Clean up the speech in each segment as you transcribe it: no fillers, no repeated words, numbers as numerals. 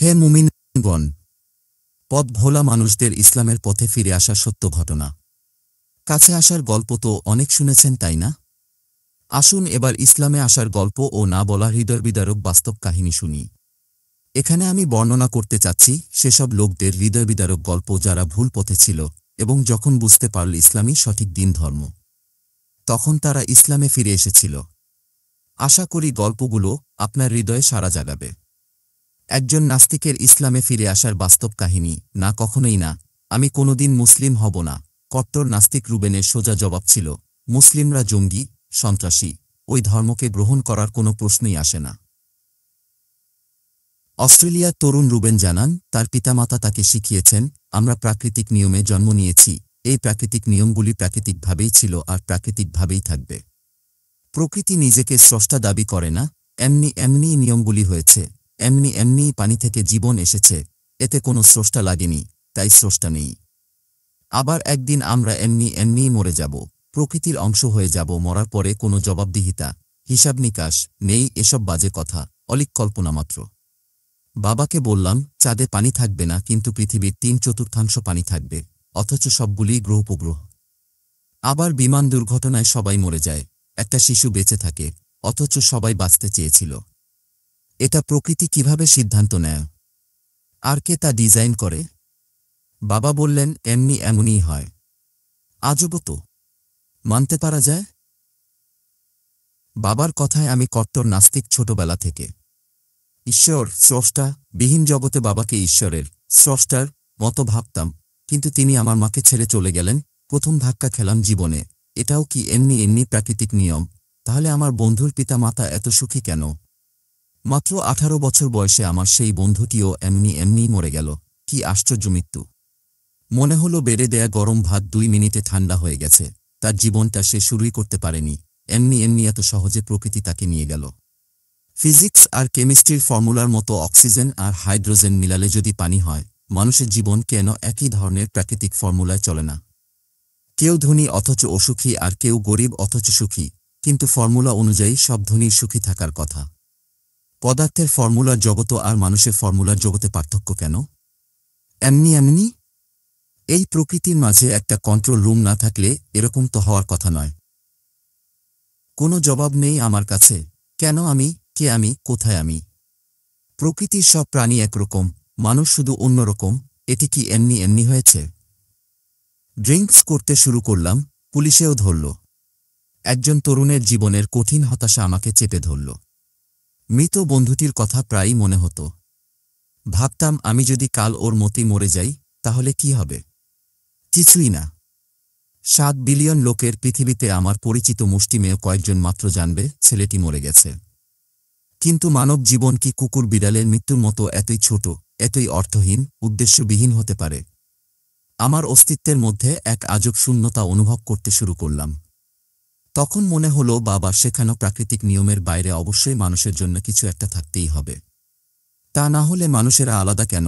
হে মুমিনগণ, পথ ভোলা মানুষদের ইসলামের পথে ফিরে আসার সত্য ঘটনা কাছে আসার গল্প তো অনেক শুনেছেন, তাই না? আসুন এবার ইসলামে আসার গল্প ও না বলা হৃদয়বিদারক বাস্তব কাহিনী শুনি। এখানে আমি বর্ণনা করতে চাচ্ছি সেসব লোকদের হৃদয়বিদারক গল্প যারা ভুল পথে ছিল এবং যখন বুঝতে পারল ইসলামই সঠিক দিন ধর্ম, তখন তারা ইসলামে ফিরে এসেছিল। আশা করি গল্পগুলো আপনার হৃদয়ে সাড়া জাগাবে। একজন নাস্তিকের ইসলামে ফিরে আসার বাস্তব কাহিনী। না, কখনোই না, আমি কোনোদিন মুসলিম হব না। কট্টর নাস্তিক রুবেনের সোজা জবাব ছিল, মুসলিমরা জঙ্গি, সন্ত্রাসী, ওই ধর্মকে গ্রহণ করার কোনো প্রশ্নই আসে না। অস্ট্রেলিয়ার তরুণ রুবেন জানান, তার পিতামাতা তাকে শিখিয়েছেন, আমরা প্রাকৃতিক নিয়মে জন্ম নিয়েছি, এই প্রাকৃতিক নিয়মগুলি প্রাকৃতিকভাবেই ছিল আর প্রাকৃতিকভাবেই থাকবে। প্রকৃতি নিজেকে স্রষ্টা দাবি করে না, এমনি এমনিই নিয়মগুলি হয়েছে, এমনি এমনিই পানি থেকে জীবন এসেছে, এতে কোনো স্রষ্টা লাগেনি, তাই স্রষ্টা নেই। আবার একদিন আমরা এমনি এমনিই মরে যাব, প্রকৃতির অংশ হয়ে যাব, মরার পরে কোনো জবাবদিহিতা, হিসাব নিকাশ নেই, এসব বাজে কথা, অলীক কল্পনা মাত্র। বাবাকে বললাম, চাঁদে পানি থাকবে না, কিন্তু পৃথিবীর 3/4 পানি থাকবে, অথচ সবগুলি গ্রহ-উপগ্রহ। আবার বিমান দুর্ঘটনায় সবাই মরে যায়, একটা শিশু বেঁচে থাকে, অথচ সবাই বাঁচতে চেয়েছিল। এটা প্রকৃতি কিভাবে সিদ্ধান্ত নেয়? আর কে তা ডিজাইন করে? বাবা বললেন, এমনি এমনই হয়। আজব তো, মানতে পারা যায়? বাবার কথায় আমি কট্টর নাস্তিক ছোটবেলা থেকে। ঈশ্বর, স্রষ্টা বিহীন জগতে বাবাকে ঈশ্বরের, স্রষ্টার মতো ভাবতাম, কিন্তু তিনি আমার মাকে ছেড়ে চলে গেলেন। প্রথম ধাক্কা খেলাম জীবনে, এটাও কি এমনি এমনি প্রাকৃতিক নিয়ম? তাহলে আমার বন্ধুর পিতা মাতা এত সুখী কেন? মাত্র 18 বছর বয়সে আমার সেই বন্ধুটিও এমনি এমনিই মরে গেল। কি আশ্চর্য মৃত্যু! মনে হলো বেড়ে দেয়া গরম ভাত 2 মিনিটে ঠান্ডা হয়ে গেছে। তার জীবনটা সে শুরুই করতে পারেনি, এমনি এমনি এত সহজে প্রকৃতি তাকে নিয়ে গেল। ফিজিক্স আর কেমিস্ট্রির ফর্মুলার মতো অক্সিজেন আর হাইড্রোজেন মিলালে যদি পানি হয়, মানুষের জীবন কেন একই ধরনের প্রাকৃতিক ফর্মুলায় চলে না? কেউ ধনী অথচ অসুখী আর কেউ গরিব অথচ সুখী, কিন্তু ফর্মুলা অনুযায়ী সব ধনীর সুখী থাকার কথা। পদার্থের ফর্মুলার জগৎ আর মানুষের ফর্মুলার জগতে পার্থক্য কেন? এমনি এমনি? এই প্রকৃতির মাঝে একটা কন্ট্রোল রুম না থাকলে এরকম তো হওয়ার কথা নয়। কোনো জবাব নেই আমার কাছে। কেন আমি? কে আমি? কোথায় আমি? প্রকৃতির সব প্রাণী একরকম, মানুষ শুধু অন্যরকম। এটি কি এমনি এমনি হয়েছে? ড্রিঙ্কস করতে শুরু করলাম, পুলিশেও ধরল। একজন তরুণের জীবনের কঠিন হতাশা আমাকে চেপে ধরল। মৃত বন্ধুটির কথা প্রায়ই মনে হতো। ভাবতাম, আমি যদি কাল ওর মতি মরে যাই, তাহলে কি হবে? কিছুই না। 7 বিলিয়ন লোকের পৃথিবীতে আমার পরিচিত মুষ্টিমেয় কয়েকজন মাত্র জানবে ছেলেটি মরে গেছে। কিন্তু মানব জীবন কি কুকুর বিড়ালের মৃত্যুর মতো এতই ছোট, এতই অর্থহীন, উদ্দেশ্যবিহীন হতে পারে? আমার অস্তিত্বের মধ্যে এক আজব শূন্যতা অনুভব করতে শুরু করলাম। তখন মনে হলো, বাবা শেখানো প্রাকৃতিক নিয়মের বাইরে অবশ্যই মানুষের জন্য কিছু একটা থাকতেই হবে। তা না হলে মানুষেরা আলাদা কেন?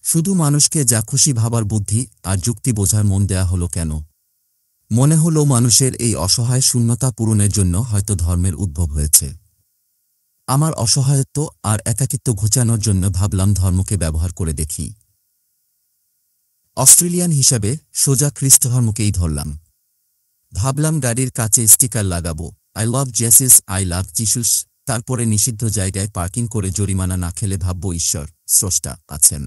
শুধু মানুষকে যা খুশি ভাবার বুদ্ধি আর যুক্তি বোঝার মন দেয়া হলো কেন? মনে হলো মানুষের এই অসহায় শূন্যতা পূরণের জন্য হয়তো ধর্মের উদ্ভব হয়েছে। আমার অসহায়ত্ব আর একাকিত্ব ঘোচানোর জন্য ভাবলাম ধর্মকে ব্যবহার করে দেখি। অস্ট্রেলিয়ান হিসাবে সোজা খ্রিস্ট ধর্মকেই ধরলাম। ভাবলাম গাড়ির কাছে স্টিকার লাগাবো, I love Jesus, I love Jesus. তারপরে নিষিদ্ধ জায়গায় পার্কিং করে জরিমানা না খেলে ভাবব ঈশ্বর, স্রষ্টা আছেন।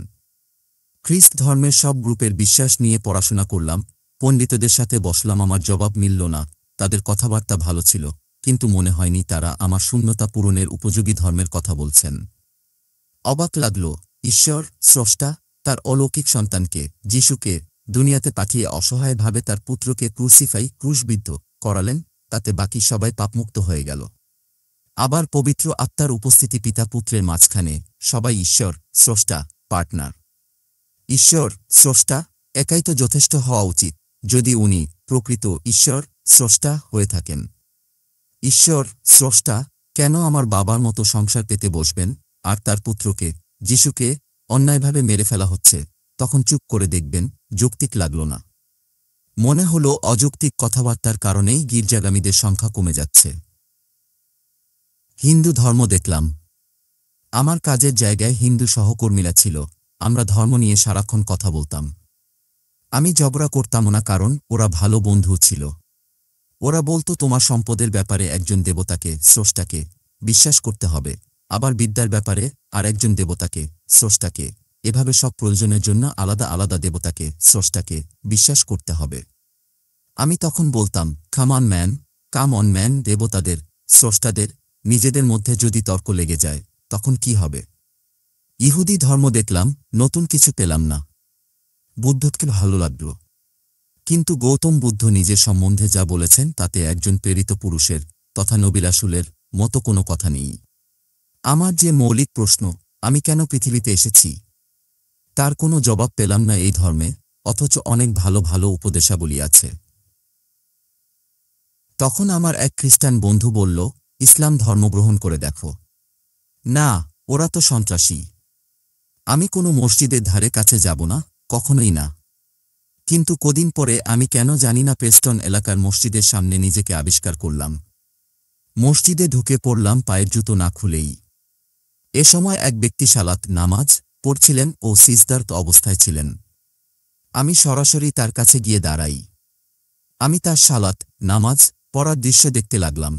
খ্রিস্ট ধর্মের সব গ্রুপের বিশ্বাস নিয়ে পড়াশোনা করলাম, পণ্ডিতদের সাথে বসলাম। আমার জবাব মিলল না। তাদের কথাবার্তা ভালো ছিল, কিন্তু মনে হয়নি তারা আমার শূন্যতা পূরণের উপযোগী ধর্মের কথা বলছেন। অবাক লাগল, ঈশ্বর, স্রষ্টা তার অলৌকিক সন্তানকে, যিশুকে দুনিয়াতে পাঠিয়ে অসহায়ভাবে তার পুত্রকে ক্রুশবিদ্ধ করালেন, তাতে বাকি সবাই পাপমুক্ত হয়ে গেল। আবার পবিত্র আত্মার উপস্থিতি পিতা পুত্রের মাঝখানে, সবাই ঈশ্বর, স্রষ্টা, পার্টনার। ঈশ্বর, স্রষ্টা একাই তো যথেষ্ট হওয়া উচিত, যদি উনি প্রকৃত ঈশ্বর, স্রষ্টা হয়ে থাকেন। ঈশ্বর, স্রষ্টা কেন আমার বাবার মতো সংসার পেতে বসবেন, আর তার পুত্রকে, যিশুকে অন্যায়ভাবে মেরে ফেলা হচ্ছে? তখন চুপ করে দেখবেন, যৌক্তিক লাগল না। মনে হলো অযৌক্তিক কথাবার্তার কারণেই গির্জাগামীদের সংখ্যা কমে যাচ্ছে। হিন্দু ধর্ম দেখলাম। আমার কাজের জায়গায় হিন্দু সহকর্মীরা ছিল, আমরা ধর্ম নিয়ে সারাক্ষণ কথা বলতাম। আমি ঝগড়া করতাম না, কারণ ওরা ভালো বন্ধু ছিল। ওরা বলতো তোমার সম্পদের ব্যাপারে একজন দেবতাকে, স্রষ্টাকে বিশ্বাস করতে হবে, আবার বিদ্যার ব্যাপারে আর একজন দেবতাকে, স্রষ্টাকে, এভাবে সব প্রয়োজনের জন্য আলাদা আলাদা দেবতাকে, স্রষ্টাকে বিশ্বাস করতে হবে। আমি তখন বলতাম, কাম অন ম্যান, দেবতাদের, স্রষ্টাদের নিজেদের মধ্যে যদি তর্ক লেগে যায় তখন কি হবে? ইহুদি ধর্ম দেখলাম, নতুন কিছু পেলাম না। বুদ্ধকে ভালো লাগল, কিন্তু গৌতম বুদ্ধ নিজের সম্বন্ধে যা বলেছেন তাতে একজন প্রেরিত পুরুষের তথা নবী রাসূলের মতো কোনো কথা নেই। আমার যে মৌলিক প্রশ্ন, আমি কেন পৃথিবীতে এসেছি, তার কোনো জবাব পেলাম না এই ধর্মে, অথচ অনেক ভালো ভালো উপদেশাবলী আছে। তখন আমার এক খ্রিস্টান বন্ধু বলল, ইসলাম ধর্ম গ্রহণ করে দেখো। না, ওরা তো সন্ত্রাসী। আমি কোনো মসজিদের ধারে কাছে যাব না, কখনোই না। কিন্তু কদিন পরে আমি কেন জানি না প্রেস্টন এলাকার মসজিদের সামনে নিজেকে আবিষ্কার করলাম। মসজিদে ঢুকে পড়লাম পায়ের জুতো না খুলেই। এ সময় এক ব্যক্তি সালাত নামাজ পড়ছিলেন ও সিজদারত অবস্থায় ছিলেন। আমি সরাসরি তার কাছে গিয়ে দাঁড়াই। আমি তার সালাত নামাজ পড়ার দৃশ্য দেখতে লাগলাম।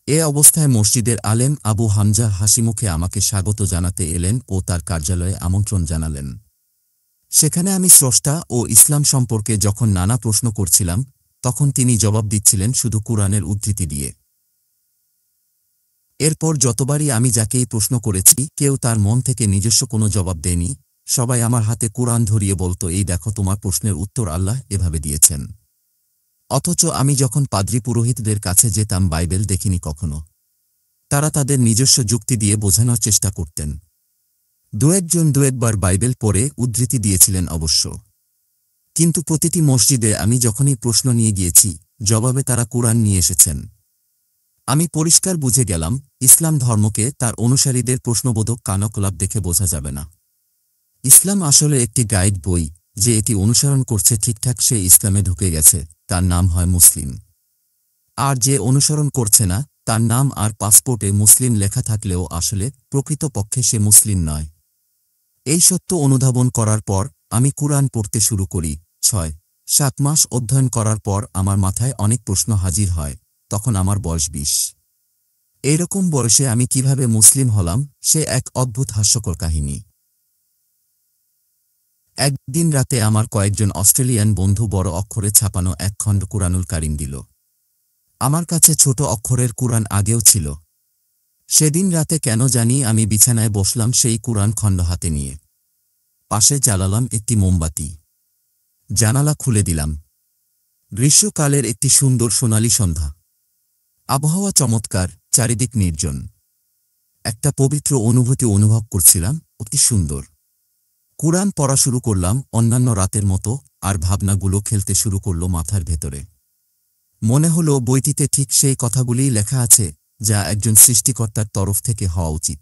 এ অবস্থায় মসজিদের আলেম আবু হামজা হাসিমুখে আমাকে স্বাগত জানাতে এলেন ও তার কার্যালয়ে আমন্ত্রণ জানালেন। সেখানে আমি স্রষ্টা ও ইসলাম সম্পর্কে যখন নানা প্রশ্ন করছিলাম, তখন তিনি জবাব দিচ্ছিলেন শুধু কুরআনের উদ্ধৃতি দিয়ে। এরপর যতবারই আমি যাকেই প্রশ্ন করেছি, কেউ তার মন থেকে নিজস্ব কোনো জবাব দেয়নি। সবাই আমার হাতে কুরআন ধরিয়ে বলতো, এই দেখো তোমার প্রশ্নের উত্তর আল্লাহ এভাবে দিয়েছেন। অথচ আমি যখন পাদ্রী পুরোহিতদের কাছে যেতাম, বাইবেল দেখিনি কখনো। তারা তাদের নিজস্ব যুক্তি দিয়ে বোঝানোর চেষ্টা করতেন। দু একবার বাইবেল পড়ে উদ্ধৃতি দিয়েছিলেন অবশ্য, কিন্তু প্রতিটি মসজিদে আমি যখনই প্রশ্ন নিয়ে গিয়েছি, জবাবে তারা কুরআন নিয়ে এসেছেন। আমি পরিষ্কার বুঝে গেলাম, ইসলাম ধর্মকে তার অনুসারীদের প্রশ্নবোধক কানকলাপ দেখে বোঝা যাবে না। ইসলাম আসলে একটি গাইড বই, যে এটি অনুসরণ করছে ঠিকঠাক সে ইসলামে ঢুকে গেছে, তার নাম হয় মুসলিম। আর যে অনুসরণ করছে না, তার নাম আর পাসপোর্টে মুসলিম লেখা থাকলেও আসলে প্রকৃতপক্ষে সে মুসলিম নয়। এই সত্য অনুধাবন করার পর আমি কুরআন পড়তে শুরু করি। ৬-৭ মাস অধ্যয়ন করার পর আমার মাথায় অনেক প্রশ্ন হাজির হয়। তখন আমার বয়স ২০। এইরকম বয়সে আমি কিভাবে মুসলিম হলাম, সে এক অদ্ভুত হাস্যকর কাহিনী। একদিন রাতে আমার কয়েকজন অস্ট্রেলিয়ান বন্ধু বড় অক্ষরে ছাপানো এক খণ্ড কুরআনুল কারীম দিল। আমার কাছে ছোট অক্ষরের কুরআন আগেও ছিল। সেদিন রাতে কেন জানি আমি বিছানায় বসলাম সেই কুরআন খণ্ড হাতে নিয়ে। পাশে জ্বালালাম একটি মোমবাতি। জানালা খুলে দিলাম। গ্রীষ্মকালের একটি সুন্দর সোনালী সন্ধ্যা। আবহাওয়া চমৎকার, চারিদিক নির্জন। একটা পবিত্র অনুভূতি অনুভব করছিলাম, অতি সুন্দর। কুরআন পড়া শুরু করলাম অন্যান্য রাতের মতো, আর ভাবনাগুলো খেলতে শুরু করল মাথার ভেতরে। মনে হলো বইটিতে ঠিক সেই কথাগুলিই লেখা আছে, যা একজন সৃষ্টিকর্তার তরফ থেকে হওয়া উচিত।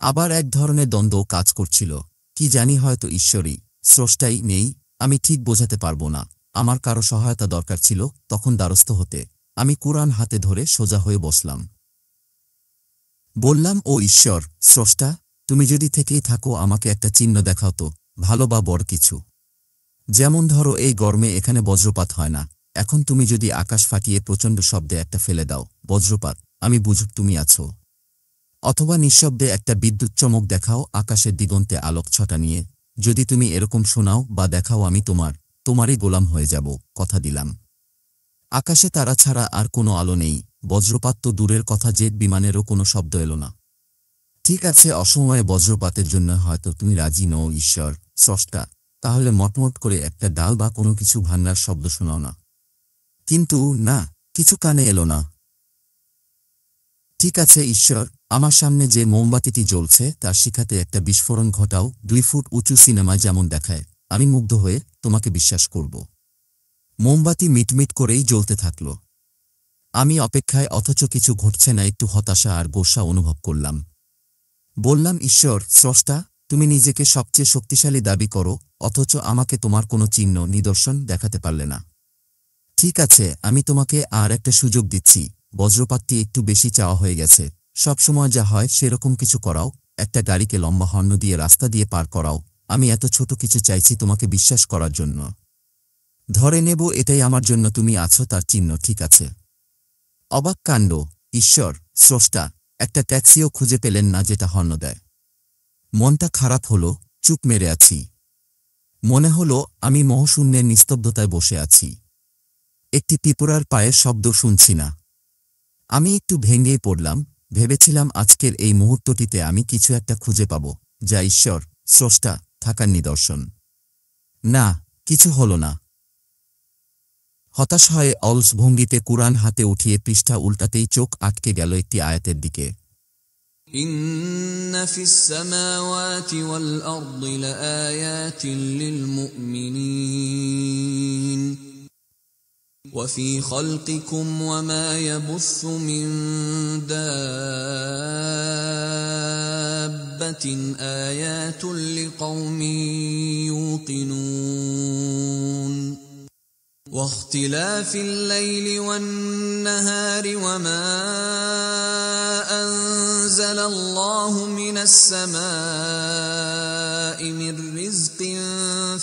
আবার এক ধরনের দ্বন্দ্ব কাজ করছিল, কি জানি হয়তো ঈশ্বরই, স্রষ্টাই নেই, আমি ঠিক বোঝাতে পারব না। আমার কারো সহায়তা দরকার ছিল তখন দ্বারস্থ হতে। আমি কুরআন হাতে ধরে সোজা হয়ে বসলাম। বললাম, ও ঈশ্বর, স্রষ্টা, তুমি যদি থেকেই থাকো আমাকে একটা চিহ্ন দেখাও তো, ভালো বা বড় কিছু। যেমন ধরো এই গরমে এখানে বজ্রপাত হয় না, এখন তুমি যদি আকাশ ফাটিয়ে প্রচণ্ড শব্দে একটা ফেলে দাও, বজ্রপাত, আমি বুঝুক তুমি আছো। অথবা নিঃশব্দে একটা বিদ্যুৎ চমক দেখাও আকাশের দিগন্তে আলোক ছটা নিয়ে। যদি তুমি এরকম শোনাও বা দেখাও, আমি তোমারই গোলাম হয়ে যাব, কথা দিলাম। আকাশে তারা ছাড়া আর কোনো আলো নেই, বজ্রপাত তো দূরের কথা, জেট বিমানেরও কোনো শব্দ এলো না। ঠিক আছে, অসময়ে বজ্রপাতের জন্য হয়তো তুমি রাজি নও ঈশ্বর, স্রষ্টা, তাহলে মটমট করে একটা ডাল বা কোনো কিছু ভাঙার শব্দ শোনাও না। কিন্তু না, কিছু কানে এলো না। ঠিক আছে ঈশ্বর, আমার সামনে যে মোমবাতিটি জ্বলছে তার শিখাতে একটা বিস্ফোরণ ঘটাও, ২ ফুট উঁচু সিনেমায় যেমন দেখায়। আমি মুগ্ধ হয়ে তোমাকে বিশ্বাস করব। মোমবাতি মিটমিট করেই জ্বলতে থাকল। আমি অপেক্ষায়, অথচ কিছু ঘটছে না। একটু হতাশা আর গোসা অনুভব করলাম। বললাম, ঈশ্বর, স্রষ্টা, তুমি নিজেকে সবচেয়ে শক্তিশালী দাবি করো, অথচ আমাকে তোমার কোনো চিহ্ন নিদর্শন দেখাতে পারলে না। ঠিক আছে, আমি তোমাকে আর একটা সুযোগ দিচ্ছি। বজ্রপাতটি একটু বেশি চাওয়া হয়ে গেছে, সবসময় যা হয় সেরকম কিছু করাও, একটা গাড়িকে লম্বা হর্ন দিয়ে রাস্তা দিয়ে পার করাও। আমি এত ছোট কিছু চাইছি তোমাকে বিশ্বাস করার জন্য। ধরে নেব এটাই আমার জন্য তুমি আছো তার চিহ্ন, ঠিক আছে? অবাক কাণ্ড, ঈশ্বর, স্রষ্টা, একটা ট্যাক্সিও খুঁজে পেলেন না যেটা হর্ন দেয়। মনটা খারাপ হলো, চুপ মেরে আছি। মনে হলো আমি মহাশূন্যের নিস্তব্ধতায় বসে আছি। একটি পিঁপড়ার পায়ের শব্দ শুনছি না। আমি একটু ভেঙেই পড়লাম, ভেবেছিলাম আজকের এই মুহূর্তটিতে আমি কিছু একটা খুঁজে পাব, যা ঈশ্বর, স্রষ্টা থাকার নিদর্শন। না, কিছু হলো না। হতাশ হয়ে অলস ভঙ্গিতে কুরআন হাতে উঠিয়ে পৃষ্ঠা উল্টাতেই চোখ আটকে গেল একটি আয়াতের দিকে। ইন্না ফিস সামাওয়াতি ওয়াল আরদি লাআয়াতিন লিল মুমিনিন وفي خلقكم وما يبث من دابة آيات لقوم يوقنون واختلاف الليل والنهار وما أنزل الله من السماء من رزق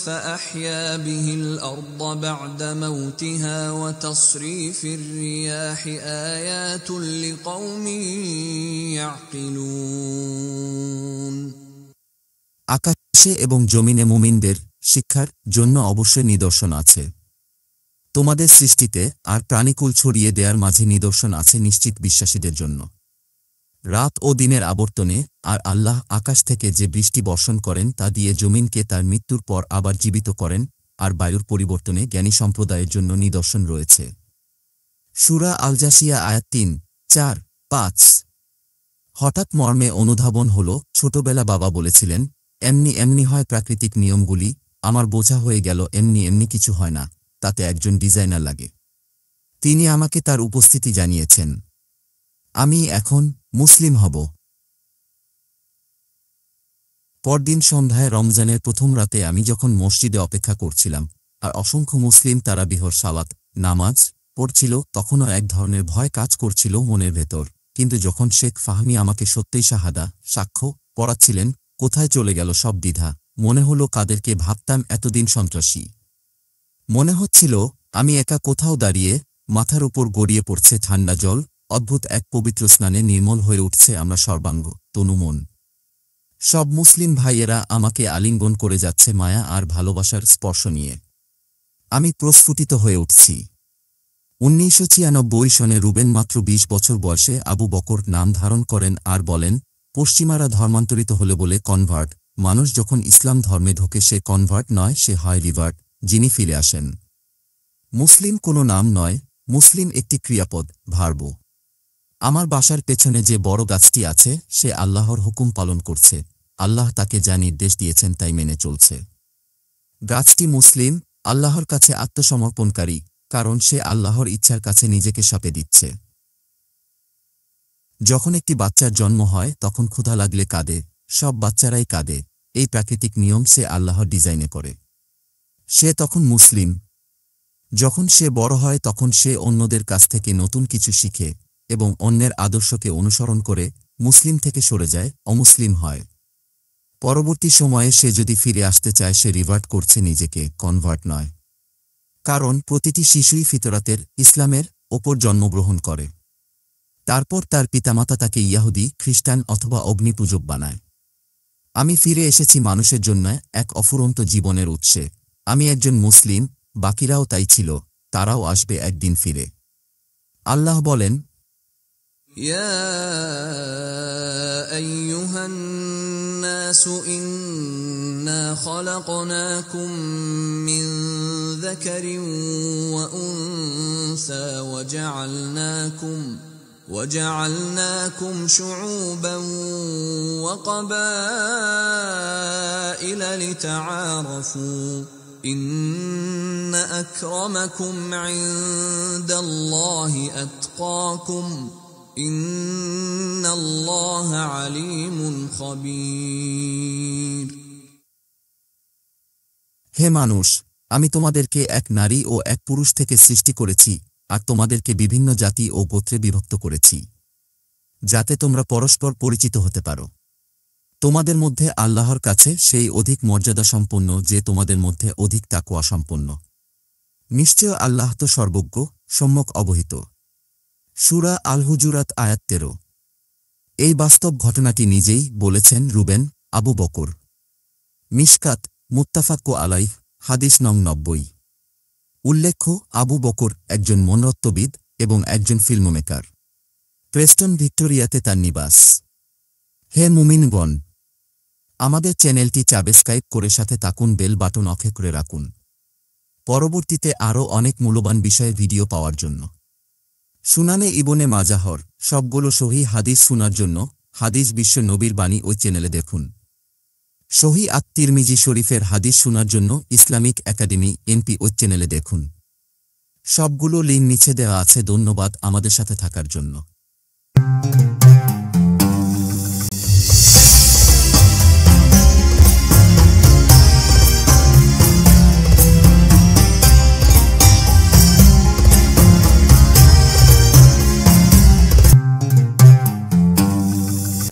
فأحيا به الأرض بعد موتها وتصريف الرياح آيات لقوم يعقلون আকাশে এবং জমিনে মুমিনদের শিক্ষার জন্য অবশ্যই নিদর্শন আছে। তোমাদের সৃষ্টিতে আর প্রাণীকুল ছড়িয়ে দেয়ার মাঝে নিদর্শন আছে নিশ্চিত বিশ্বাসীদের জন্য। রাত ও দিনের আবর্তনে আর আল্লাহ আকাশ থেকে যে বৃষ্টি বর্ষণ করেন তা দিয়ে জমিনকে তার মৃত্যুর পর আবার জীবিত করেন, আর বায়ুর পরিবর্তনে জ্ঞানী সম্প্রদায়ের জন্য নিদর্শন রয়েছে। সূরা আল জাসিয়া আয়াত ৩, ৪, ৫। হঠাৎ মর্মে অনুধাবন হল, ছোটবেলা বাবা বলেছিলেন, এমনি এমনি হয় প্রাকৃতিক নিয়মগুলি। আমার বোঝা হয়ে গেল এমনি এমনি কিছু হয় না, তাতে একজন ডিজাইনার লাগে। তিনি আমাকে তার উপস্থিতি জানিয়েছেন। আমি এখন মুসলিম হব। পরদিন সন্ধ্যায় রমজানের প্রথম রাতে আমি যখন মসজিদে অপেক্ষা করছিলাম আর অসংখ্য মুসলিম তারাবিহর সালাত নামাজ পড়ছিল, তখনও এক ধরনের ভয় কাজ করছিল মনের ভেতর। কিন্তু যখন শেখ ফাহমি আমাকে সত্যই শাহাদা সাক্ষ্য পড়াচ্ছিলেন, কোথায় চলে গেল সব দ্বিধা। মনে হলো কাদেরকে ভাবতাম এতদিন সন্ত্রাসী। মনে হচ্ছিল আমি একা কোথাও দাঁড়িয়ে, মাথার উপর গড়িয়ে পড়ছে ঠান্ডা জল, অদ্ভুত এক পবিত্র স্নানে নির্মল হয়ে উঠছে আমরা সর্বাঙ্গ তনুমন। সব মুসলিম ভাইয়েরা আমাকে আলিঙ্গন করে যাচ্ছে মায়া আর ভালোবাসার স্পর্শ নিয়ে। আমি প্রস্ফুটিত হয়ে উঠছি। ১৯৯৬ সনে রুবেন মাত্র ২০ বছর বয়সে আবু বকর নাম ধারণ করেন আর বলেন, পশ্চিমারা ধর্মান্তরিত হলে বলে কনভার্ট। মানুষ যখন ইসলাম ধর্মে ঢোকে সে কনভার্ট নয়, সে হয় রিভার্ট, যিনি ফিরে আসেন। মুসলিম কোনো নাম নয়, মুসলিম একটি ক্রিয়াপদ, ভার্ব। আমার বাসার পেছনে যে বড় গাছটি আছে সে আল্লাহর হুকুম পালন করছে, আল্লাহ তাকে যা নির্দেশ দিয়েছেন তাই মেনে চলছে। গাছটি মুসলিম, আল্লাহর কাছে আত্মসমর্পণকারী, কারণ সে আল্লাহর ইচ্ছার কাছে নিজেকে সঁপে দিচ্ছে। যখন একটি বাচ্চার জন্ম হয় তখন ক্ষুধা লাগলে কাঁদে, সব বাচ্চারাই কাঁদে, এই প্রাকৃতিক নিয়ম সে আল্লাহর ডিজাইনে করে। সে তখন মুসলিম। যখন সে বড় হয় তখন সে অন্যদের কাছ থেকে নতুন কিছু শিখে এবং অন্যের আদর্শকে অনুসরণ করে মুসলিম থেকে সরে যায়, অমুসলিম হয়। পরবর্তী সময়ে সে যদি ফিরে আসতে চায় সে রিভার্ট করছে নিজেকে, কনভার্ট নয়। কারণ প্রতিটি শিশুই ফিতরাতের ইসলামের ওপর জন্মগ্রহণ করে। তারপর তার পিতামাতা তাকে ইয়াহুদি, খ্রিস্টান অথবা অগ্নিপূজক বানায়। আমি ফিরে এসেছি মানুষের জন্য এক অফুরন্ত জীবনের উৎসে। আমি একজন মুসলিম, বাকিরাও তাই ছিল, তারাও আসবে একদিন ফিরে। আল্লাহ বলেন, ইয়া আইয়ুহান নাসু ইন্না খালাকনাকুম মিন যাকারিন ওয়া উনসা وجعلناكم شعوبا وقبائل لتعارفوا إن أكرمكم عند الله أتقاكم إن الله عليم خبير হে মানুষ, আমি তোমাদেরকে এক নারী ও এক পুরুষ থেকে সৃষ্টি করেছি আর তোমাদেরকে বিভিন্ন জাতি ও গোত্রে বিভক্ত করেছি। যাতে তোমরা পরস্পর পরিচিত হতে পারো। তোমাদের মধ্যে আল্লাহর কাছে সেই অধিক মর্যাদা সম্পন্ন যে তোমাদের মধ্যে অধিক তাকওয়া সম্পন্ন। নিশ্চয় আল্লাহ তো সর্বজ্ঞ, সম্যক অবহিত। সূরা আল হুজুরাত আয়াত 13। এই বাস্তব ঘটনাটি নিজেই বলেছেন রুবেন, আবু বকর। মিশকাত, মুত্তাফাক্কু আলাইহ, হাদিস নং 90। উল্লেখ্য, আবু বকর একজন মনরত্ববিদ এবং একজন ফিল্মমেকার। প্রেস্টন ভিক্টোরিয়াতে তার নিবাস। হে মুমিনগণ, আমাদের চ্যানেলটি সাবস্ক্রাইব করে সাথে থাকুন, বেল বাটন অন করে রাখুন পরবর্তীতে আরও অনেক মূল্যবান বিষয়ে ভিডিও পাওয়ার জন্য। সুনানে ইবনে মাজাহর সবগুলো সহিহ হাদিস শোনার জন্য হাদিস বিশ্ব নবীর বাণী ওই চ্যানেলে দেখুন। সহিহ আত-তিরমিজি শরীফের হাদিস শোনার জন্য ইসলামিক একাডেমি এনপি ওই চ্যানেলে দেখুন। সবগুলো লিঙ্ক নিচে দেওয়া আছে। ধন্যবাদ আমাদের সাথে থাকার জন্য।